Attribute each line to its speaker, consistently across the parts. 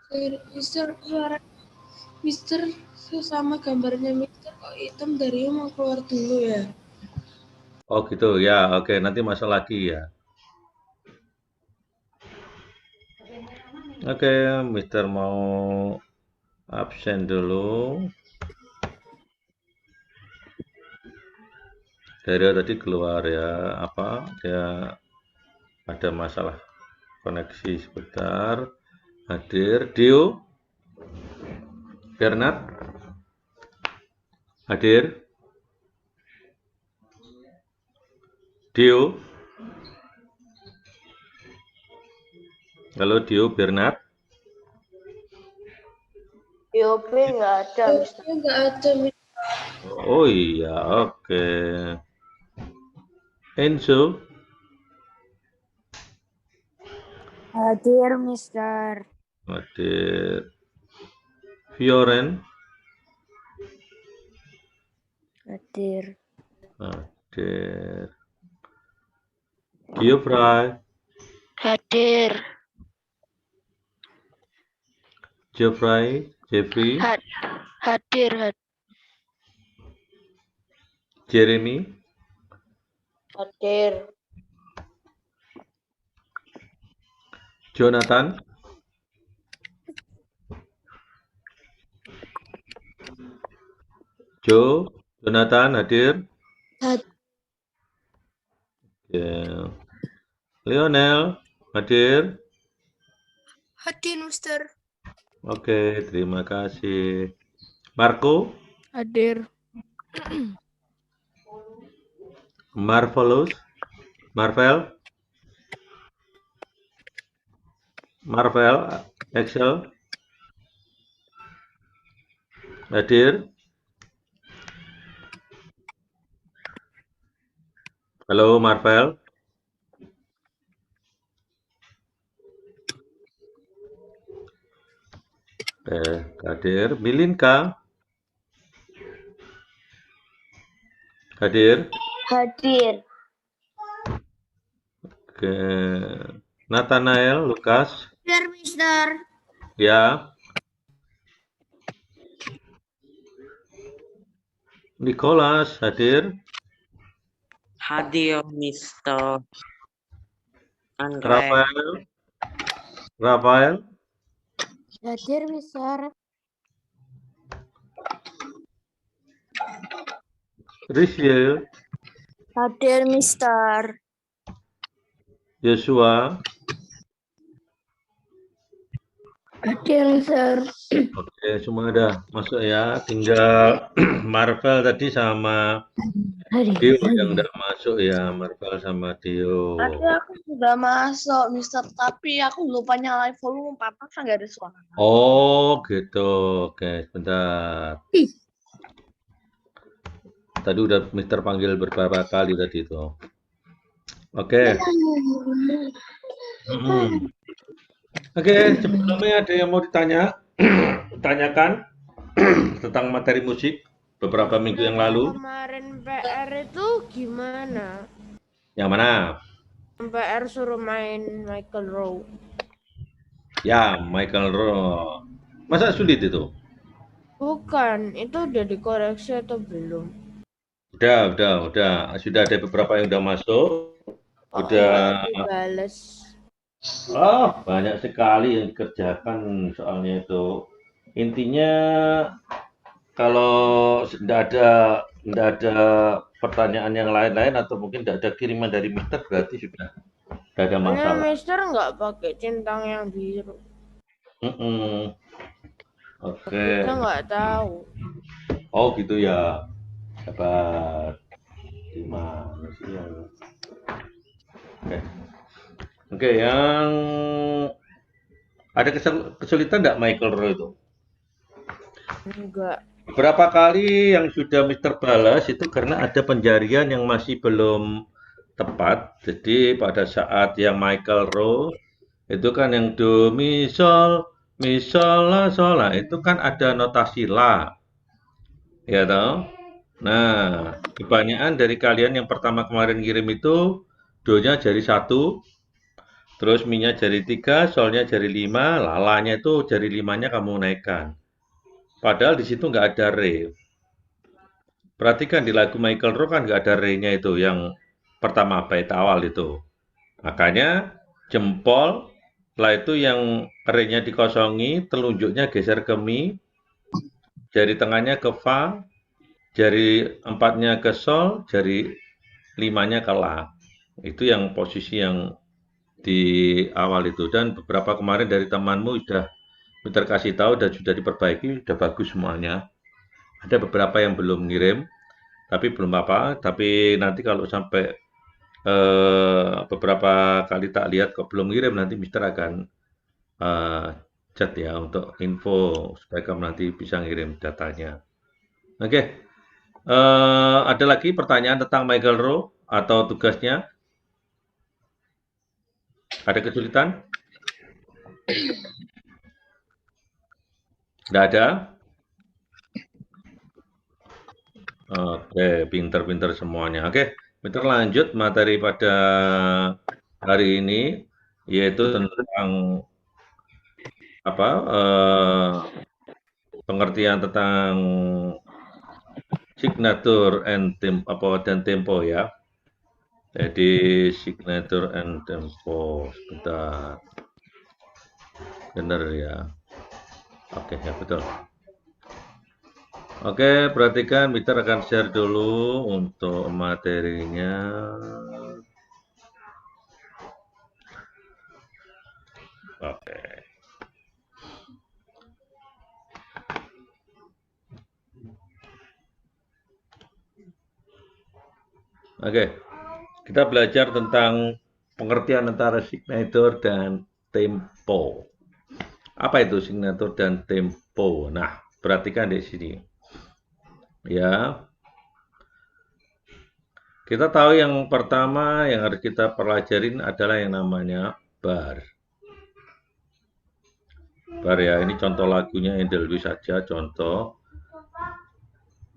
Speaker 1: Mister, suara Mister sama gambarnya Mister kok hitam dari mau keluar dulu ya.
Speaker 2: Oh gitu ya, oke nanti masuk lagi ya. Oke, Mister mau absen dulu. Dario tadi keluar ya, apa dia ada masalah koneksi sebentar. Hadir, Dio, Bernard, hadir, Dio, halo Dio, Bernard.
Speaker 3: DOP nggak ada, Mister.
Speaker 1: Nggak ada Mister.
Speaker 2: Oh iya, oke. Enzo,
Speaker 3: Hadir, Mister.
Speaker 2: hadir. Fioren,
Speaker 3: Hadir.
Speaker 2: hadir. Geoffrey,
Speaker 3: Hadir.
Speaker 2: Jeffrey,
Speaker 3: Hadir.
Speaker 2: Jeremy,
Speaker 3: Hadir.
Speaker 2: Jonathan, Jonathan hadir. Ya. Lionel hadir.
Speaker 1: Hadir Mister.
Speaker 2: Oke, terima kasih. Marco,
Speaker 3: Hadir.
Speaker 2: Marvelous, Marvel, Excel, hadir. Halo Marvel. Hadir. Milinka, hadir.
Speaker 3: Hadir.
Speaker 2: Oke. Nathanael, Lukas,
Speaker 1: Hadir Mister.
Speaker 2: ya. Nicholas, hadir.
Speaker 4: Hadir, Mister. Andre.
Speaker 2: Rafael,
Speaker 3: Hadir, Mister.
Speaker 2: Rizal,
Speaker 3: Hadir, Mister.
Speaker 2: Joshua.
Speaker 3: Hadir, Mister.
Speaker 2: Oke, semua udah masuk ya. Tinggal Marvel tadi sama Dio yang udah masuk ya. Marvel sama Dio.
Speaker 3: Tadi aku sudah masuk, Mister, tapi aku lupa nyalain volume 4 nggak ada suara.
Speaker 2: Oh, gitu. Oke, sebentar. Tadi udah Mister panggil beberapa kali tadi itu. Oke. Oke, sebelumnya ada yang mau tanyakan tentang materi musik beberapa minggu yang lalu.
Speaker 1: Kemarin PR itu gimana?
Speaker 2: Yang mana?
Speaker 1: PR suruh main Michael Rowe.
Speaker 2: Ya, Michael Rowe. Masa sulit itu?
Speaker 1: Bukan, itu udah dikoreksi atau belum?
Speaker 2: Udah. Sudah ada beberapa yang udah masuk.
Speaker 1: Oh,
Speaker 2: Udah.
Speaker 1: dibales.
Speaker 2: Oh, banyak sekali yang dikerjakan soalnya itu. Intinya kalau tidak ada pertanyaan yang lain-lain atau mungkin tidak ada kiriman dari Mister berarti sudah tidak ada
Speaker 1: Karena
Speaker 2: masalah.
Speaker 1: Mister nggak pakai centang yang biru.
Speaker 2: Oke.
Speaker 1: Kita nggak tahu.
Speaker 2: Oh gitu ya. Dapat gimana sih ya? Oke. Oke, yang ada kesulitan tidak Michael Rowe itu?
Speaker 1: Enggak.
Speaker 2: Berapa kali yang sudah Mister balas itu karena ada penjarian yang masih belum tepat. Jadi pada saat yang Michael Rowe itu kan yang do mi sol la sol la itu kan ada notasi la, ya toh. Nah, kebanyakan dari kalian yang pertama kemarin kirim itu do-nya jadi 1, Terus mi-nya jari 3, sol-nya jari 5, lalanya itu jari 5-nya kamu naikkan. Padahal di situ nggak ada re. Perhatikan di lagu Michael Rowe kan nggak ada re-nya itu yang pertama bait awal itu. Makanya jempol, setelah itu yang re-nya dikosongi, telunjuknya geser ke mi, jari tengahnya ke fa, jari 4-nya ke sol, jari 5-nya ke la. Itu yang posisi yang di awal itu. Dan beberapa kemarin dari temanmu sudah Peter kasih tahu dan sudah diperbaiki, sudah bagus semuanya. Ada beberapa yang belum ngirim, tapi belum apa. Tapi nanti kalau sampai beberapa kali tak lihat kok belum ngirim, nanti Mister akan chat ya untuk info supaya kamu nanti bisa ngirim datanya. Oke. Ada lagi pertanyaan tentang Michael Rowe atau tugasnya? Ada kesulitan? Tidak ada? Oke, pinter-pinter semuanya. Oke, kita lanjut materi pada hari ini, yaitu tentang apa? Pengertian tentang signature and tempo ya. Jadi signature and tempo, sebentar. Benar ya. Oke, ya betul. Oke, perhatikan, Mister akan share dulu untuk materinya. Oke. Oke, kita belajar tentang pengertian antara signature dan tempo. Apa itu signature dan tempo? Nah, perhatikan di sini. Ya. Kita tahu yang pertama yang harus kita pelajarin adalah yang namanya bar. Bar ya, ini contoh lagunya Endelwi saja, contoh.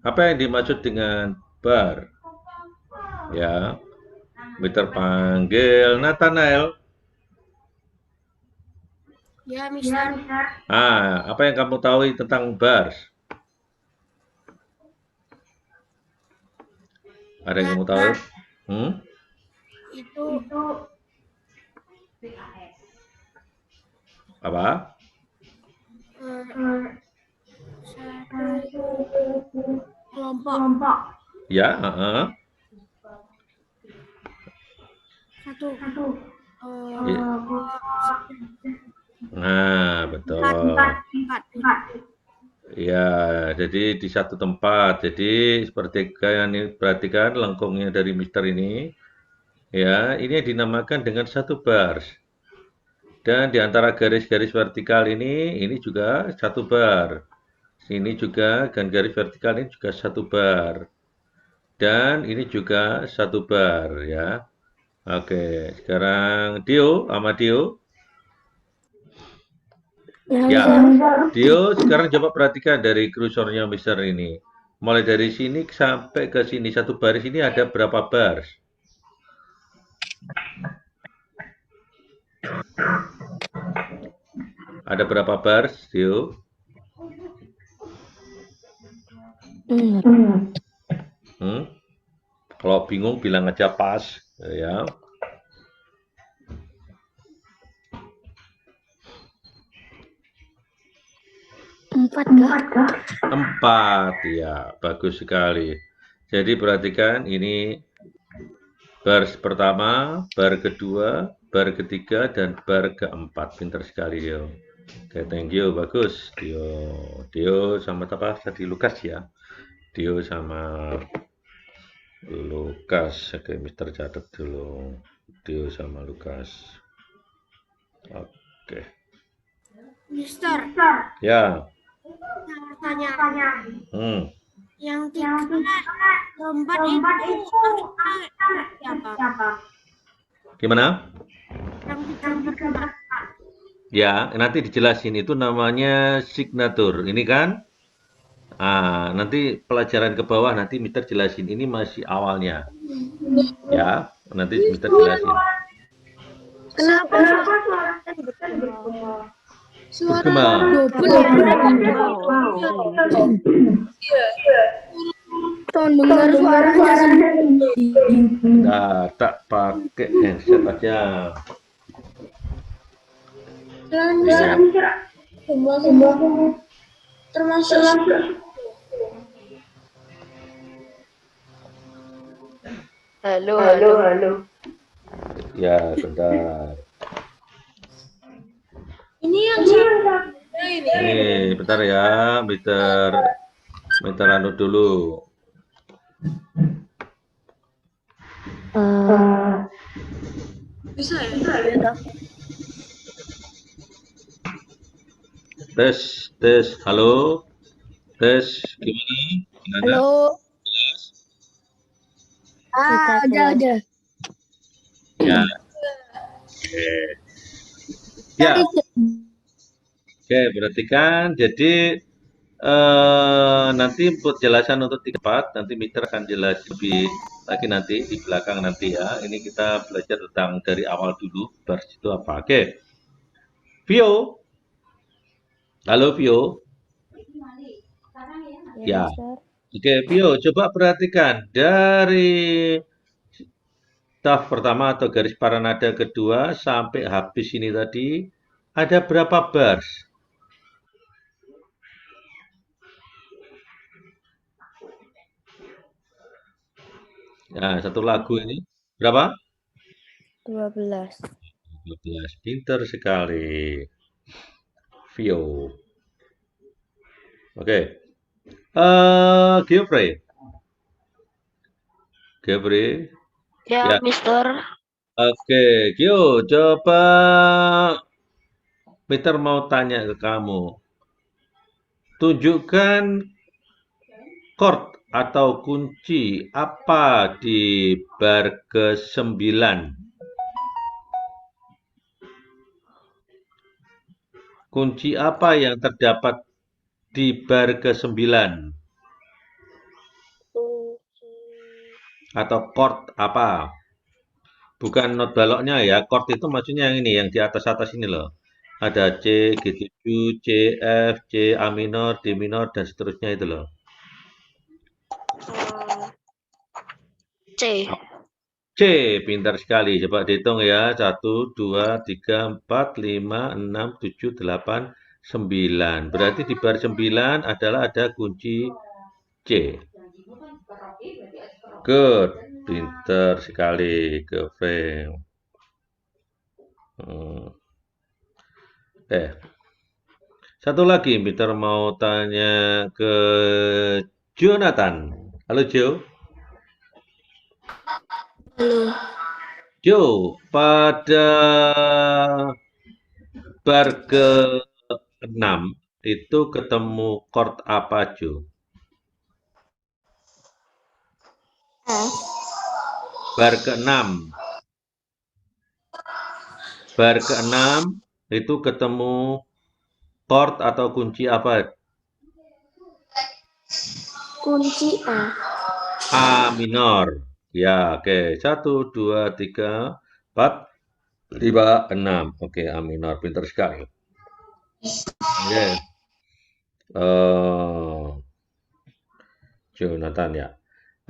Speaker 2: Apa yang dimaksud dengan bar? Ya, Mister panggil Nathanael.
Speaker 1: Ya, Mister.
Speaker 2: Apa yang kamu tahu tentang bar? Ada yang kamu tahu?
Speaker 1: Itu
Speaker 2: Apa?
Speaker 1: satu kelompok.
Speaker 2: Ya,
Speaker 1: Satu.
Speaker 2: Ya. Nah, betul.
Speaker 1: Empat.
Speaker 2: Ya, jadi di satu tempat. Jadi seperti yang ini perhatikan lengkungnya dari Mister ini. Ya, ini dinamakan dengan satu bar. Dan di antara garis-garis vertikal ini juga satu bar. Ini juga dan garis vertikal ini juga satu bar. Dan ini juga satu bar ya. Oke, sekarang Dio sama Dio. Ya, Dio sekarang coba perhatikan dari kursornya Mister ini. Mulai dari sini sampai ke sini satu baris ini ada berapa bar? Ada berapa bar, Dio? Kalau bingung bilang aja pas, ya. Empat, ya, bagus sekali. Jadi perhatikan ini bar pertama, bar kedua, bar ketiga, dan bar keempat. Pinter sekali, Dio. Oke, thank you, bagus. Dio sama apa tadi Lukas ya. Dio sama Lukas. Oke, Mister catat dulu. Dio sama Lukas. Oke.
Speaker 1: Mister.
Speaker 2: Ya.
Speaker 1: Tanya.
Speaker 2: Yang
Speaker 1: tiga keempat itu siapa?
Speaker 2: Gimana?
Speaker 1: Yang tiga.
Speaker 2: Ya, nanti dijelasin itu namanya signature. Ini kan? Nanti pelajaran ke bawah nanti Mister jelasin. Ini masih awalnya. Ya, nanti Mister jelasin.
Speaker 3: Kenapa suaranya bergema?
Speaker 1: Suara
Speaker 2: Bergema.
Speaker 1: double ya. Iya.
Speaker 3: Tolong dengar suaranya sendiri.
Speaker 2: Nah, tak pakai headset aja.
Speaker 1: Termasuk
Speaker 3: Halo.
Speaker 2: Ya, bentar.
Speaker 1: ini yang saya ini.
Speaker 2: Nih, bentar ya, meter anu dulu.
Speaker 1: Bisa ya?
Speaker 2: Tes, halo, tes, gimana?
Speaker 3: Halo.
Speaker 2: Jelas?
Speaker 3: Ada.
Speaker 2: Ya, ya, oke, berarti kan, jadi nanti penjelasan untuk 3 part, nanti Mister akan jelas lebih lagi nanti di belakang nanti ya. Ini kita belajar tentang dari awal dulu, bars itu apa. Oke, Vio, halo Vio. Ya, oke Vio, coba perhatikan dari staf pertama atau garis paranada kedua sampai habis ini tadi ada berapa bars? Nah, satu lagu ini berapa?
Speaker 3: 12.
Speaker 2: 12. Pinter sekali, Vio. Oke. Geoffrey. Geoffrey.
Speaker 3: Ya,
Speaker 2: Ya.
Speaker 3: Mister.
Speaker 2: Oke, Gio, coba Peter mau tanya ke kamu. Tunjukkan chord atau kunci apa di bar ke-9. Kunci apa yang terdapat di bar ke-9? Atau chord apa? Bukan not baloknya ya. Chord itu maksudnya yang ini, yang di atas-atas ini loh. Ada C, G7, C, F, C, A minor, D minor, dan seterusnya itu loh.
Speaker 3: C.
Speaker 2: C, pintar sekali. Coba dihitung ya. 1, 2, 3, 4, 5, 6, 7, 8, 9. Berarti di bar 9 adalah ada kunci C. Good. Pintar sekali, girlfriend. Satu lagi, Peter mau tanya ke Jonathan. Halo, Joe.
Speaker 1: Halo.
Speaker 2: Joe, pada bar ke-6 itu ketemu chord apa, Joe? Bar ke-6. Bar ke-6 itu ketemu chord atau kunci apa?
Speaker 3: Kunci A.
Speaker 2: A minor. Ya, oke. 1, 2, 3, 4, 5, 6. Oke, A minor. Pintar sekali. Oke. Jonathan ya.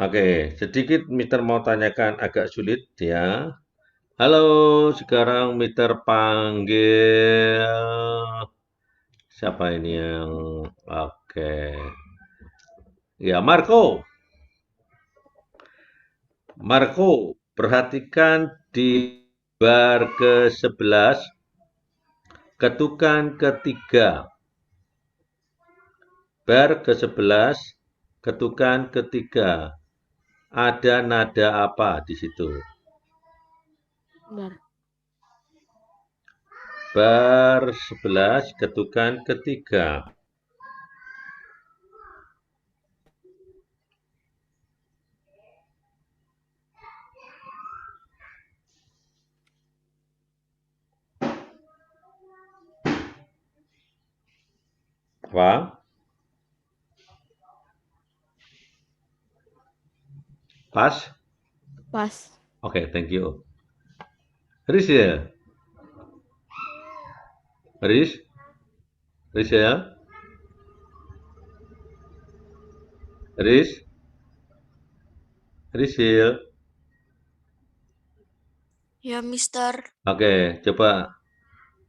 Speaker 2: Oke, sedikit Mister mau tanyakan agak sulit ya. Halo, sekarang Mister panggil siapa ini yang oke. Ya, Marco. Marco, perhatikan di bar ke-11 ketukan ketiga. Bar ke-11 ketukan ketiga. Ada nada apa di situ?
Speaker 3: Benar.
Speaker 2: Bar 11 ketukan ketiga. Apa? Pas?
Speaker 3: Pas.
Speaker 2: Oke, thank you. Rizal, Riz? Rizal? Riz? Rizal?
Speaker 5: Ya, Mister.
Speaker 2: Oke, coba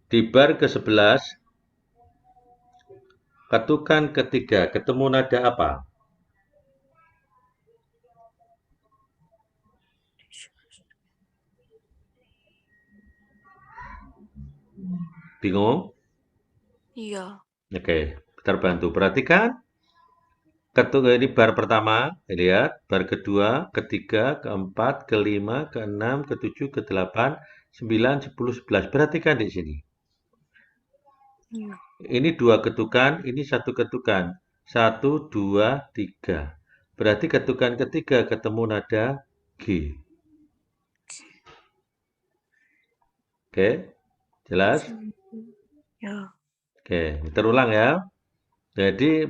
Speaker 2: di bar ke-11, ketukan ketiga, ketemu nada apa? Bingung?
Speaker 5: Iya.
Speaker 2: Oke, terbantu. Perhatikan, ini bar pertama, lihat, bar kedua, ketiga, keempat, kelima, keenam, ketujuh, kedelapan, 9, 10, 11. Perhatikan di sini.
Speaker 5: Iya.
Speaker 2: Ini dua ketukan, ini satu ketukan. 1, 2, 3. Berarti ketukan ketiga ketemu nada G. Oke, jelas?
Speaker 5: Ya.
Speaker 2: Oke, terulang ya. Jadi,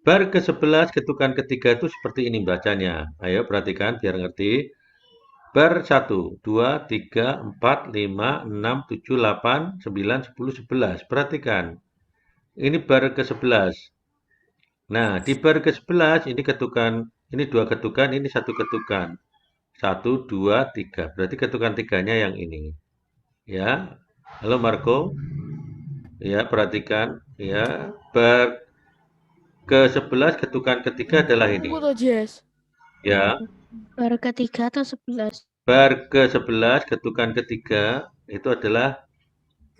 Speaker 2: bar ke-11 ketukan ketiga itu seperti ini bacanya. Ayo perhatikan biar ngerti. Bar 1, 2, 3, 4, 5, 6, 7, 8, 9, 10, 11. Perhatikan. Ini bar ke-11. Nah, di bar ke-11 ini ketukan, ini dua ketukan, ini satu ketukan. 1, 2, 3. Berarti ketukan tiganya yang ini. Ya. Halo Marco. Ya, perhatikan. Ya, bar ke-11 ketukan ketiga adalah ini.
Speaker 6: Tunggu tuh, Jess.
Speaker 2: Ya,
Speaker 6: Bar ketiga atau 11?
Speaker 2: bar ke-11 ketukan ketiga itu adalah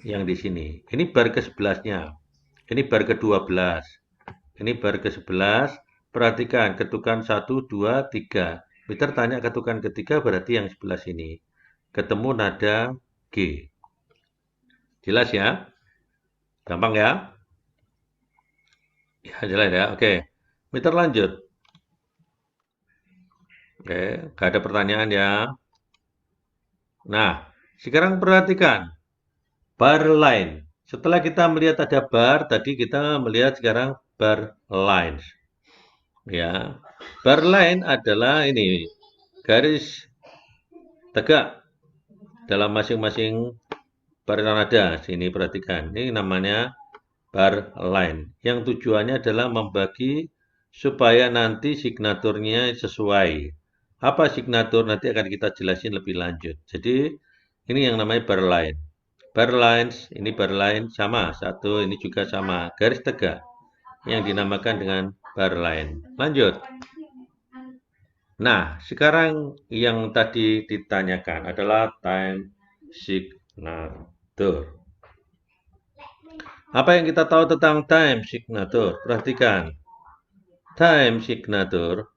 Speaker 2: yang di sini. Ini bar ke-11-nya. Ini bar ke-12. Ini bar ke-11. Perhatikan ketukan 1, 2, 3. Peter tanya ketukan ketiga berarti yang sebelah sini. Ketemu nada G. Jelas ya? Gampang ya? Ya, jelas ya. Oke. Peter lanjut. Oke, nggak ada pertanyaan ya. Nah, sekarang perhatikan. Bar line. Setelah kita melihat ada bar, tadi kita melihat sekarang bar lines. Ya, bar line adalah ini garis tegak dalam masing-masing bar nada. Sini perhatikan. Ini namanya bar line. Yang tujuannya adalah membagi supaya nanti signaturnya sesuai. Apa signatur nanti akan kita jelasin lebih lanjut. Jadi ini yang namanya bar line. Bar lines, ini bar line sama, satu ini juga sama, garis tegak yang dinamakan dengan bar line. Lanjut. Nah, sekarang yang tadi ditanyakan adalah time signature. Apa yang kita tahu tentang time signature? Perhatikan. Time signature.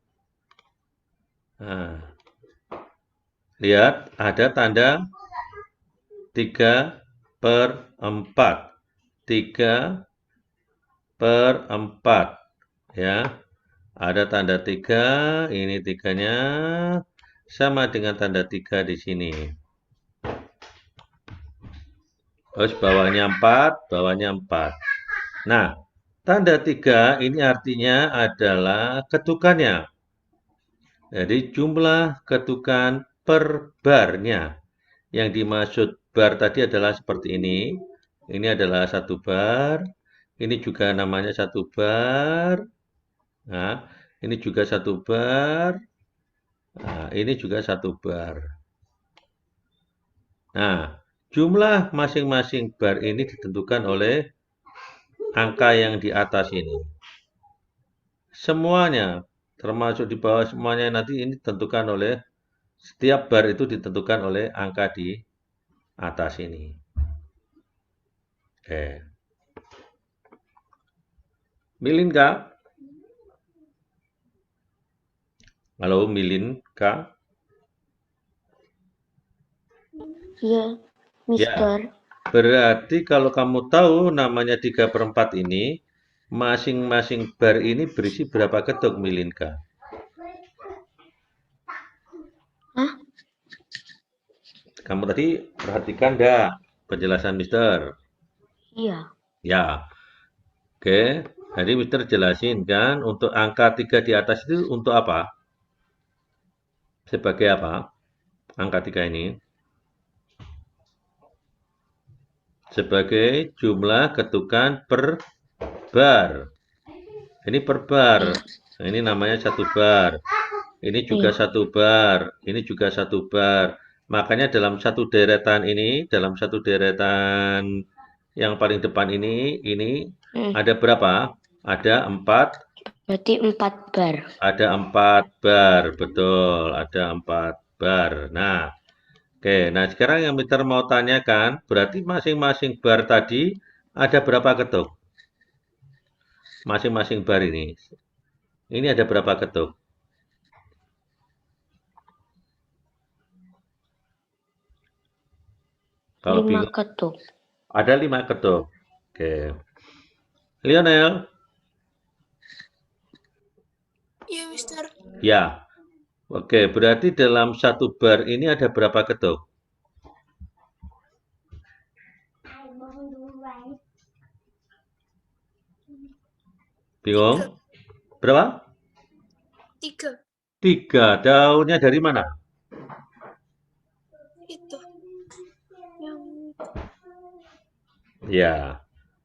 Speaker 2: Nah, lihat ada tanda 3/4. 3/4. Ya. Ada tanda 3, ini 3-nya sama dengan tanda 3 di sini. Terus bawahnya 4, bawahnya 4. Nah, tanda 3 ini artinya adalah ketukannya. Jadi jumlah ketukan per barnya. Yang dimaksud bar tadi adalah seperti ini. Ini adalah satu bar. Ini juga namanya satu bar. Nah, ini juga satu bar. Nah, ini juga satu bar. Nah, jumlah masing-masing bar ini ditentukan oleh angka yang di atas ini. Semuanya, termasuk di bawah semuanya nanti ini ditentukan oleh, setiap bar itu ditentukan oleh angka di atas ini. Oke. Milin Kak? Halo, Milin Kak?
Speaker 6: Iya,
Speaker 2: Ya,
Speaker 6: Mister.
Speaker 2: berarti kalau kamu tahu namanya 3/4 ini, masing-masing bar ini berisi berapa ketuk, Milinka?
Speaker 6: Hah?
Speaker 2: Kamu tadi perhatikan enggak penjelasan Mister?
Speaker 6: Iya.
Speaker 2: Ya, oke. Jadi Mister jelasin kan, untuk angka 3 di atas itu untuk apa? Sebagai apa? Angka 3 ini. sebagai jumlah ketukan per bar. Ini per bar. Nah, ini namanya satu bar. Ini juga
Speaker 6: Iya.
Speaker 2: satu bar. Ini juga satu bar. Makanya dalam satu deretan ini, dalam satu deretan yang paling depan ini ada berapa? Ada 4,
Speaker 6: Berarti 4 bar.
Speaker 2: ada 4 bar, betul, ada 4 bar. Nah, oke. Nah, sekarang yang Mister mau tanyakan, berarti masing-masing bar tadi ada berapa ketuk? Masing-masing bar ini. Ini ada berapa ketuk? Kalau
Speaker 6: 5
Speaker 2: bingung,
Speaker 6: ketuk.
Speaker 2: ada 5 ketuk. Oke. Lionel,
Speaker 5: Iya, Mister.
Speaker 2: ya. Oke, berarti dalam satu bar ini ada berapa ketuk? Bingung?
Speaker 5: 3.
Speaker 2: Berapa?
Speaker 5: 3.
Speaker 2: 3. Daunnya dari mana?
Speaker 5: Itu. Yang
Speaker 2: Ya.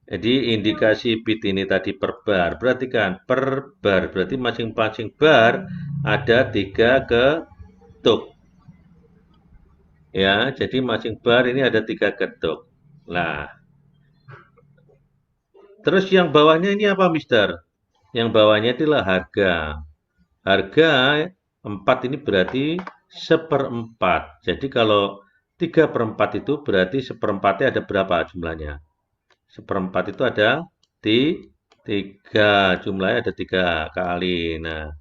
Speaker 2: Jadi indikasi bit ini tadi per bar. Perhatikan, per bar. Berarti masing-masing bar ada 3 ketuk. Ya, jadi masing bar ini ada 3 ketuk. Nah, terus yang bawahnya ini apa, Mister? Yang bawahnya adalah harga. Harga 4 ini berarti seperempat. Jadi kalau 3/4 itu berarti seperempatnya ada berapa jumlahnya? Seperempat itu ada di 3. Jumlahnya ada 3 kali. Nah,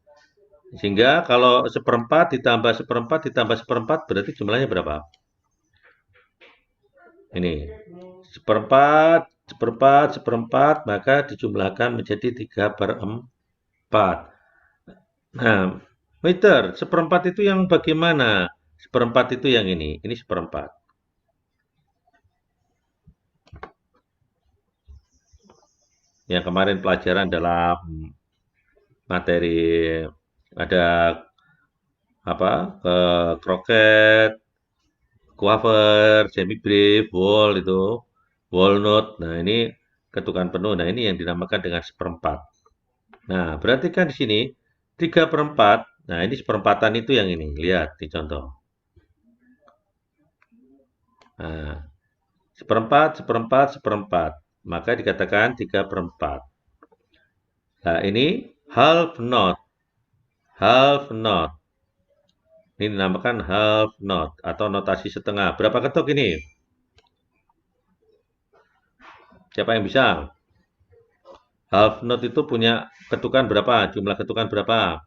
Speaker 2: sehingga kalau seperempat ditambah seperempat ditambah seperempat berarti jumlahnya berapa? Ini. Seperempat, seperempat, seperempat, maka dijumlahkan menjadi 3/4. Nah, Mister, seperempat itu yang bagaimana? Seperempat itu yang ini seperempat. Yang kemarin pelajaran dalam materi ada apa? Kroket, wafer, semi brief, wall itu, walnut. Nah, ini ketukan penuh. Nah, ini yang dinamakan dengan seperempat. Nah, berarti kan di sini 3/4. Nah, ini seperempatan itu yang ini. Lihat di contoh. Nah, seperempat, seperempat, seperempat. Maka dikatakan 3/4. Nah, ini half knot. Half knot. Ini dinamakan half knot atau notasi setengah. Berapa ketuk ini? Siapa yang bisa? Half knot itu punya ketukan berapa? Jumlah ketukan berapa?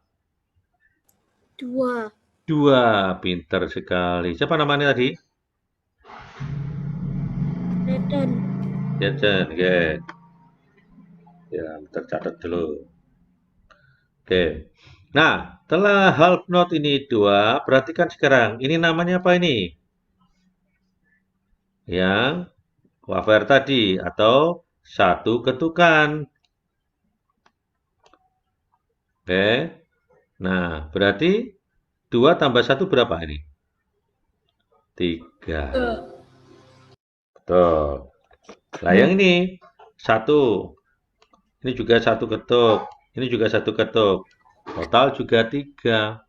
Speaker 5: 2.
Speaker 2: 2. Pinter sekali. Siapa namanya tadi?
Speaker 5: Reden.
Speaker 2: Jajan. Oke. Ya, tercatat dulu. Oke. Nah, setelah half knot ini 2, perhatikan sekarang. Ini namanya apa ini? Yang wafer tadi atau satu ketukan. Oke. Nah, berarti 2 tambah 1 berapa ini? 3. Betul. Nah, yang ini 1. Ini juga satu ketuk. Ini juga satu ketuk. Total juga 3.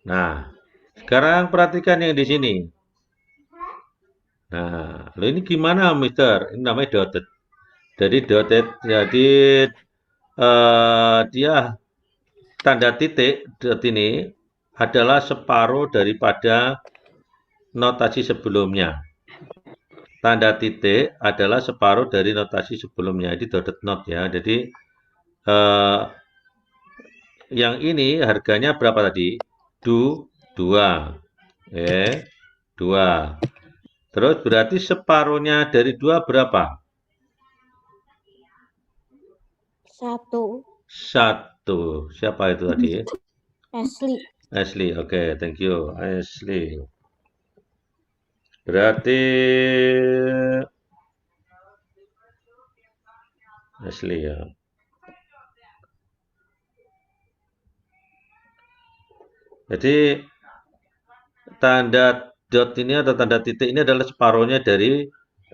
Speaker 2: Nah, sekarang perhatikan yang di sini. Nah, lo ini gimana, Mister? Ini namanya dotted. Jadi dotted, jadi dia tanda titik dot ini adalah separuh daripada notasi sebelumnya. Tanda titik adalah separuh dari notasi sebelumnya. Ini dotted not ya. Jadi yang ini harganya berapa tadi? 2. 2. Terus berarti separuhnya dari 2 berapa?
Speaker 6: 1.
Speaker 2: 1. Siapa itu tadi?
Speaker 6: Asli.
Speaker 2: Ashley. Oke, thank you. Ashley. Berarti Ashley ya. Jadi tanda dot ini atau tanda titik ini adalah separuhnya dari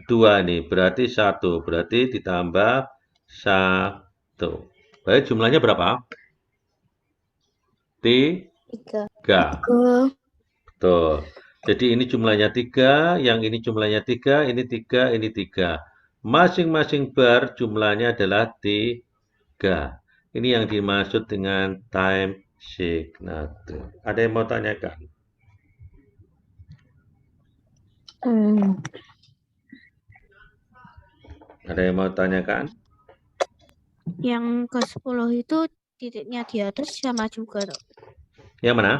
Speaker 2: 2 nih. Berarti 1. Berarti ditambah 1. Baik, jumlahnya berapa? 3.
Speaker 6: 3.
Speaker 2: Betul. Jadi ini jumlahnya 3, yang ini jumlahnya 3, ini 3, ini 3. Masing-masing bar jumlahnya adalah 3. Ini yang dimaksud dengan time signature. Ada yang mau tanyakan? Ada yang mau tanyakan?
Speaker 7: Yang ke-10 itu titiknya di atas sama juga tuh.
Speaker 2: Yang mana?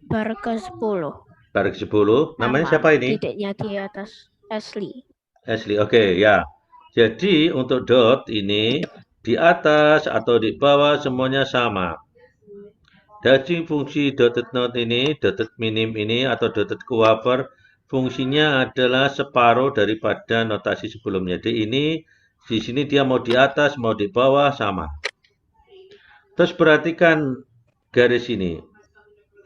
Speaker 7: Bar ke-10.
Speaker 2: Bar ke-10. Namanya
Speaker 7: Sama,
Speaker 2: siapa ini?
Speaker 7: titiknya di atas. Ashley.
Speaker 2: Ashley. Oke, ya. Jadi untuk dot ini di atas atau di bawah semuanya sama. Jadi fungsi dotted note ini, dotted minim ini atau dotted cover fungsinya adalah separuh daripada notasi sebelumnya. Jadi ini di sini dia mau di atas, mau di bawah sama. Terus perhatikan garis ini,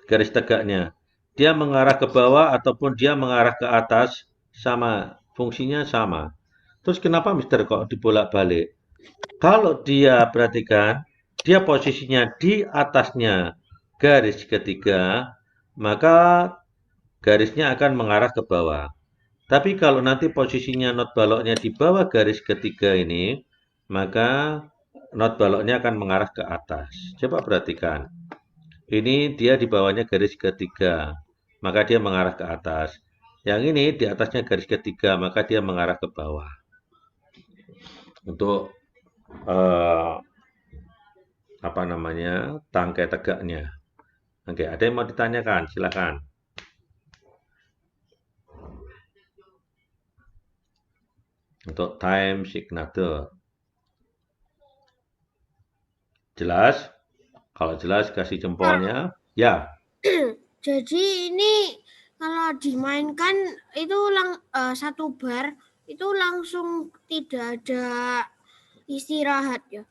Speaker 2: garis tegaknya. Dia mengarah ke bawah ataupun dia mengarah ke atas sama, fungsinya sama. Terus kenapa Mister kok dibolak-balik? Kalau dia perhatikan, dia posisinya di atasnya garis ketiga, maka garisnya akan mengarah ke bawah. Tapi kalau nanti posisinya not baloknya di bawah garis ketiga ini, maka not baloknya akan mengarah ke atas. Coba perhatikan. Ini dia di bawahnya garis ketiga, maka dia mengarah ke atas. Yang ini di atasnya garis ketiga, maka dia mengarah ke bawah. Untuk apa namanya, tangkai tegaknya. Oke, ada yang mau ditanyakan? Silakan. Untuk time signature. Jelas? Kalau jelas kasih jempolnya. Ya.
Speaker 5: Jadi ini kalau dimainkan itu satu bar itu langsung tidak ada istirahat ya.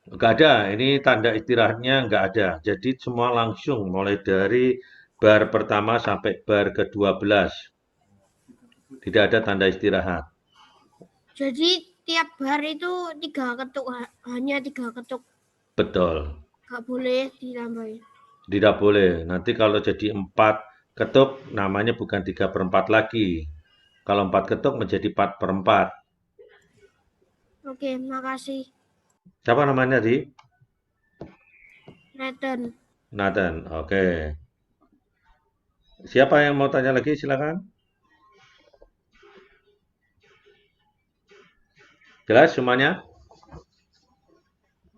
Speaker 2: Enggak ada. Ini tanda istirahatnya enggak ada. Jadi semua langsung mulai dari bar pertama sampai bar ke-12. Tidak ada tanda istirahat.
Speaker 5: Jadi tiap bar itu 3 ketuk, hanya 3 ketuk.
Speaker 2: Betul.
Speaker 5: Nggak boleh ditambahin.
Speaker 2: Tidak boleh. Nanti kalau jadi 4 ketuk, namanya bukan 3/4 lagi. Kalau 4 ketuk menjadi 4/4.
Speaker 5: Oke, makasih.
Speaker 2: Siapa namanya tadi?
Speaker 5: Nathan.
Speaker 2: Nathan. Oke. Siapa yang mau tanya lagi? Silakan. Jelas semuanya?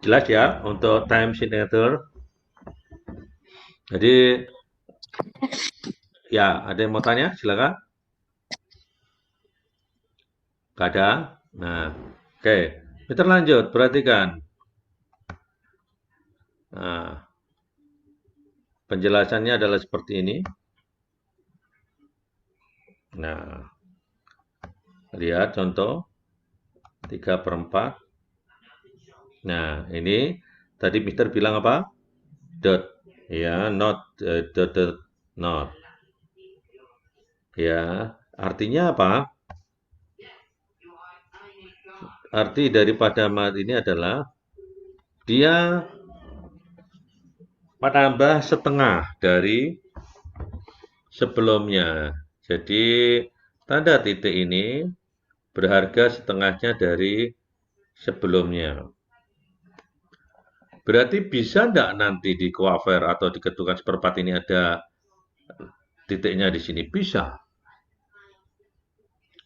Speaker 2: Jelas ya untuk time signature. Jadi ya, ada yang mau tanya? Silakan. Gak ada? Nah, oke. Kita lanjut, perhatikan. Nah, penjelasannya adalah seperti ini. Nah, lihat contoh 3/4. Nah, ini tadi Mister bilang apa? Dot. Ya, not, dot, not. Ya, artinya apa? Arti daripada mat ini adalah dia menambah setengah dari sebelumnya. Jadi tanda titik ini berharga setengahnya dari sebelumnya. Berarti bisa enggak nanti di cover atau di ketukan seperempat ini ada titiknya di sini? Bisa.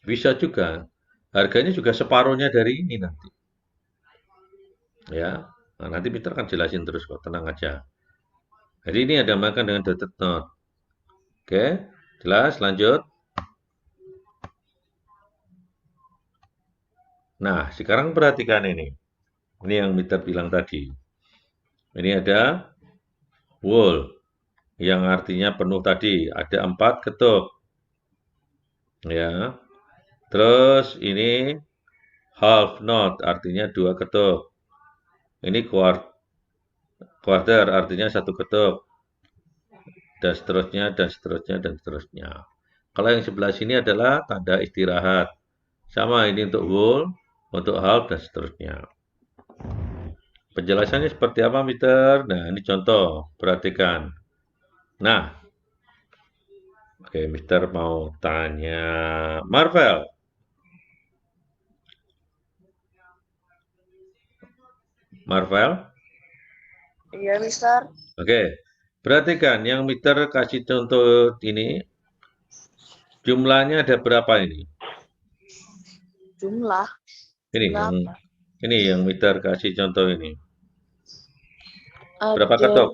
Speaker 2: Bisa juga. Harganya juga separuhnya dari ini nanti. Ya. Nah, nanti Mister akan jelasin terus kok, tenang aja. Jadi ini ada makan dengan dotted note. Oke, jelas, lanjut. Nah, sekarang perhatikan ini. Ini yang Mister bilang tadi. Ini ada whole, yang artinya penuh tadi. Ada 4 ketuk. Ya. Terus ini half note, artinya 2 ketuk. Ini quarter, artinya 1 ketuk. dan seterusnya, dan seterusnya, dan seterusnya. Kalau yang sebelah sini adalah tanda istirahat. Sama ini untuk whole, untuk half, dan seterusnya. Penjelasannya seperti apa, Mister? Nah, ini contoh. Perhatikan. Nah, oke, Mister mau tanya Marvel. Marvel?
Speaker 3: Iya, Mister.
Speaker 2: Oke. Perhatikan, yang Mister kasih contoh ini, jumlahnya ada berapa ini?
Speaker 3: Jumlah
Speaker 2: Ini yang Mister kasih contoh ini.
Speaker 3: ada
Speaker 2: Berapa ketok?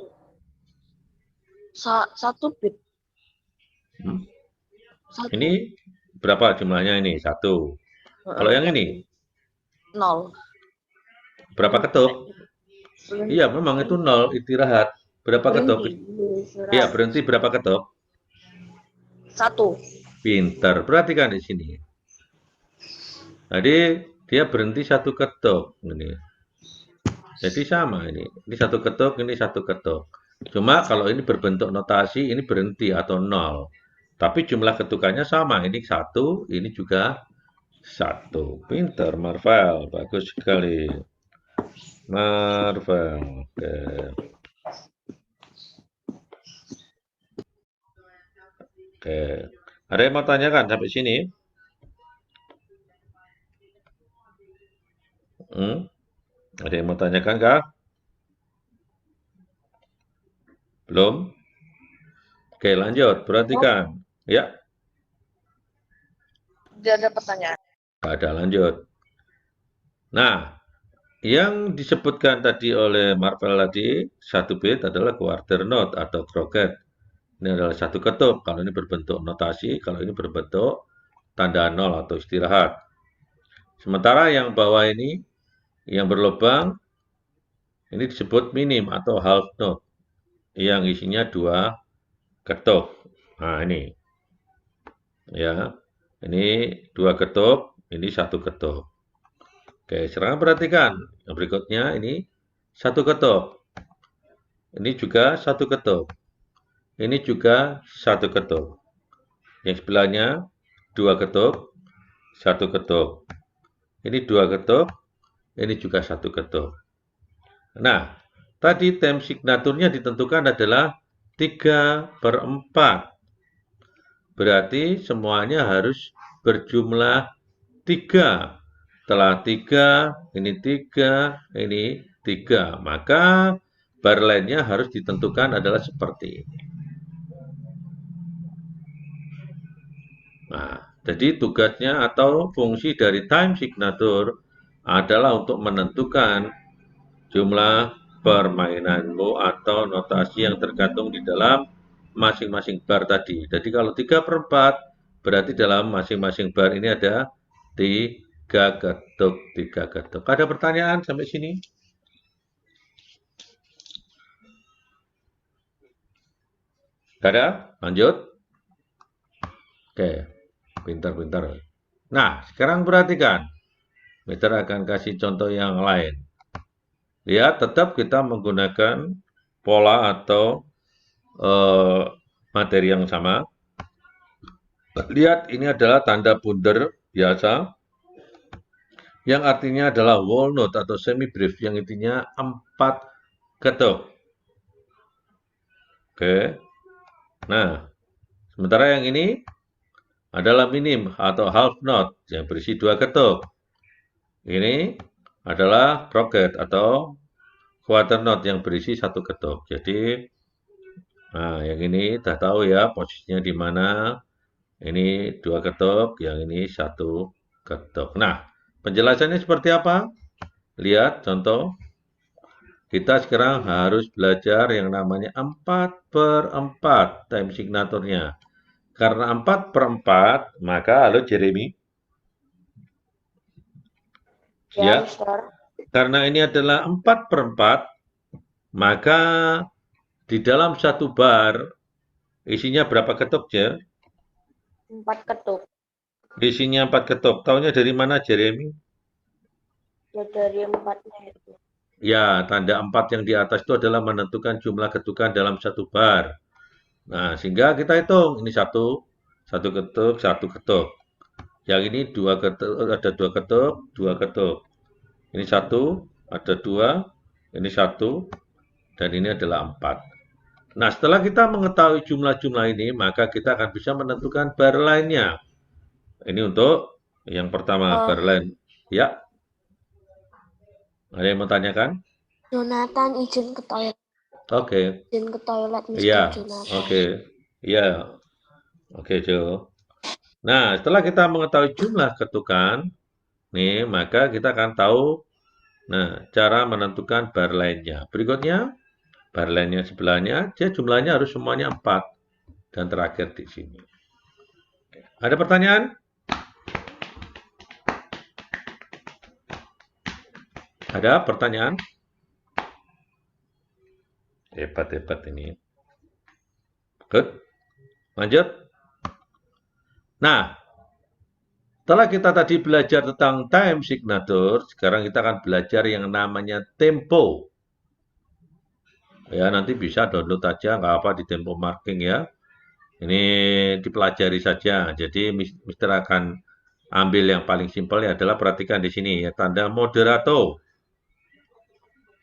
Speaker 3: 1 bit.
Speaker 2: Hmm?
Speaker 3: Satu.
Speaker 2: Ini berapa jumlahnya ini? 1. Kalau yang ini?
Speaker 3: 0.
Speaker 2: Berapa ketuk? Iya, memang itu 0, istirahat. Berapa ketuk? Iya, berhenti berapa ketuk?
Speaker 3: 1.
Speaker 2: Pintar. Perhatikan di sini. Jadi, dia berhenti 1 ketuk. Ini. Jadi sama ini. Ini 1 ketuk, ini 1 ketuk. Cuma kalau ini berbentuk notasi, ini berhenti atau 0. Tapi jumlah ketukannya sama. Ini 1, ini juga 1. Pintar, Marvel. Bagus sekali. Marvel. Oke. Oke. Ada yang mau tanyakan sampai sini? Ada yang mau tanyakan kah? Belum? Oke, lanjut. Perhatikan. Ya,
Speaker 3: Tidak ada pertanyaan.
Speaker 2: ada lanjut. Nah, yang disebutkan tadi oleh Marvel tadi, 1 bit adalah quarter note atau kroket. Ini adalah 1 ketuk. Kalau ini berbentuk notasi, kalau ini berbentuk tanda 0 atau istirahat. Sementara yang bawah ini, yang berlubang, ini disebut minim atau half note. Yang isinya 2 ketuk. Nah, ini. Ya, ini 2 ketuk, ini 1 ketuk. Oke, sekarang perhatikan. Yang berikutnya ini 1 ketuk. Ini juga 1 ketuk. Ini juga 1 ketuk. Yang sebelahnya 2 ketuk, 1 ketuk. Ini 2 ketuk, ini juga 1 ketuk. Nah, tadi time signaturnya ditentukan adalah 3/4. Berarti semuanya harus berjumlah 3. Setelah 3, ini 3, ini 3. Maka bar lainnya harus ditentukan adalah seperti ini. Nah, jadi tugasnya atau fungsi dari time signature adalah untuk menentukan jumlah permainanmu atau notasi yang tergantung di dalam masing-masing bar tadi. Jadi kalau 3/4, berarti dalam masing-masing bar ini ada 3 ketuk, 3 ketuk. Ada pertanyaan sampai sini? Gak ada? Lanjut. Oke, pintar-pintar. Nah, sekarang perhatikan. Mister akan kasih contoh yang lain. Lihat, tetap kita menggunakan pola atau materi yang sama. Lihat, ini adalah tanda bundar biasa, yang artinya adalah whole note atau semi brief, yang intinya 4 ketuk. Oke. Nah, sementara yang ini adalah minim atau half note yang berisi 2 ketuk. Ini adalah kroket atau quarter note yang berisi 1 ketuk. Jadi, nah yang ini sudah tahu ya posisinya di mana. Ini 2 ketuk, yang ini 1 ketuk. Nah, penjelasannya seperti apa? Lihat contoh. Kita sekarang harus belajar yang namanya 4/4 time signaturnya. Karena 4/4, maka halo Jeremy. Ya, karena ini adalah 4/4, maka di dalam 1 bar isinya berapa ketuk, ya?
Speaker 3: 4 ketuk.
Speaker 2: Isinya 4 ketuk. Taunya dari mana, Jeremy?
Speaker 3: Ya dari 4-nya itu.
Speaker 2: Ya, tanda 4 yang di atas itu adalah menentukan jumlah ketukan dalam 1 bar. Nah, sehingga kita hitung ini satu ketuk, satu ketuk. Yang ini dua ketuk, ada dua ketuk. Ini satu, ada dua, ini satu, dan ini adalah 4. Nah, setelah kita mengetahui jumlah-jumlah ini, maka kita akan bisa menentukan bar lainnya. Ini untuk yang pertama, bar lain. Ya, ada yang mau tanyakan?
Speaker 6: Jonathan izin ke toilet.
Speaker 2: Oke.
Speaker 6: Izin ke toilet, Mr.
Speaker 2: Iya,
Speaker 6: Jonathan.
Speaker 2: oke. Iya. Oke, Jo. Nah, setelah kita mengetahui jumlah ketukan, nih, maka kita akan tahu cara menentukan bar lainnya. Berikutnya, bar lainnya sebelahnya, dia jumlahnya harus semuanya 4. Dan terakhir di sini. Ada pertanyaan? Ada pertanyaan? Hebat ini. Good. Lanjut. Nah, setelah kita tadi belajar tentang time signature, sekarang kita akan belajar yang namanya tempo. Ya, nanti bisa download aja, nggak apa di Tempo Marking ya. Ini dipelajari saja. Jadi, Mister akan ambil yang paling simpel ya adalah perhatikan di sini ya, tanda moderato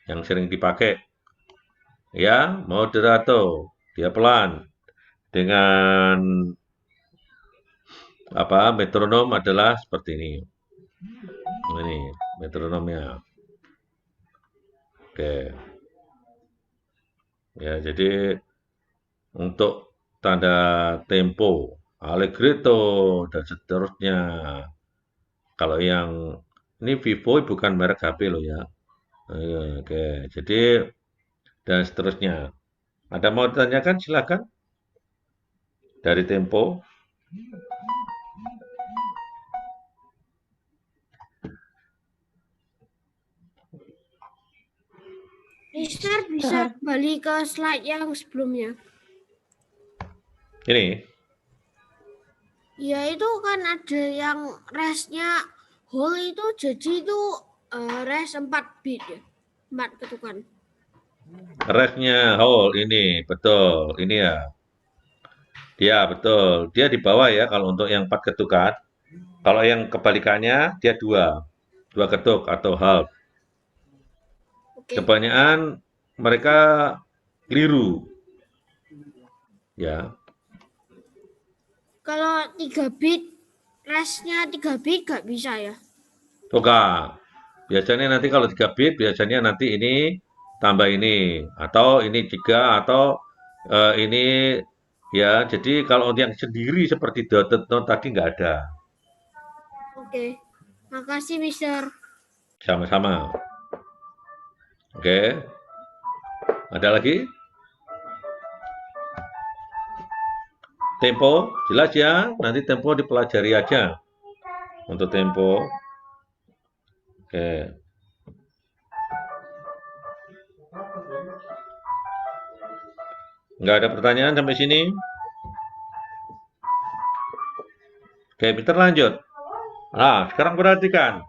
Speaker 2: yang sering dipakai. Ya, moderato. Dia pelan. Dengan metronom adalah seperti ini. Ini metronomnya. Oke. Ya, jadi untuk tanda tempo, allegretto dan seterusnya. Kalau yang ini Vivo bukan merek HP loh ya. Oke, jadi dan seterusnya. Ada mau ditanyakan silakan. Dari tempo.
Speaker 5: Mister bisa kembali ke slide yang sebelumnya.
Speaker 2: Ini.
Speaker 5: Ya itu kan ada yang restnya whole itu jadi itu rest 4 bit ya. 4 ketukan.
Speaker 2: Restnya whole ini, betul. Ini ya. Dia betul. Dia di bawah ya kalau untuk yang 4 ketukan. Kalau yang kebalikannya dia 2 ketuk atau half.
Speaker 5: Oke.
Speaker 2: Kebanyakan mereka keliru. Ya.
Speaker 5: Kalau 3 bit restnya 3 bit gak bisa ya.
Speaker 2: Oke. Biasanya nanti kalau 3 bit biasanya nanti ini tambah ini atau ini 3 atau ini ya. Jadi kalau yang sendiri seperti dotted note tadi nggak ada.
Speaker 5: Oke. Makasih Mister.
Speaker 2: Sama-sama. Oke. Ada lagi? Tempo, jelas ya. Nanti tempo dipelajari aja. Untuk tempo. Oke. Nggak ada pertanyaan sampai sini? Oke, Peter lanjut. Nah, sekarang perhatikan.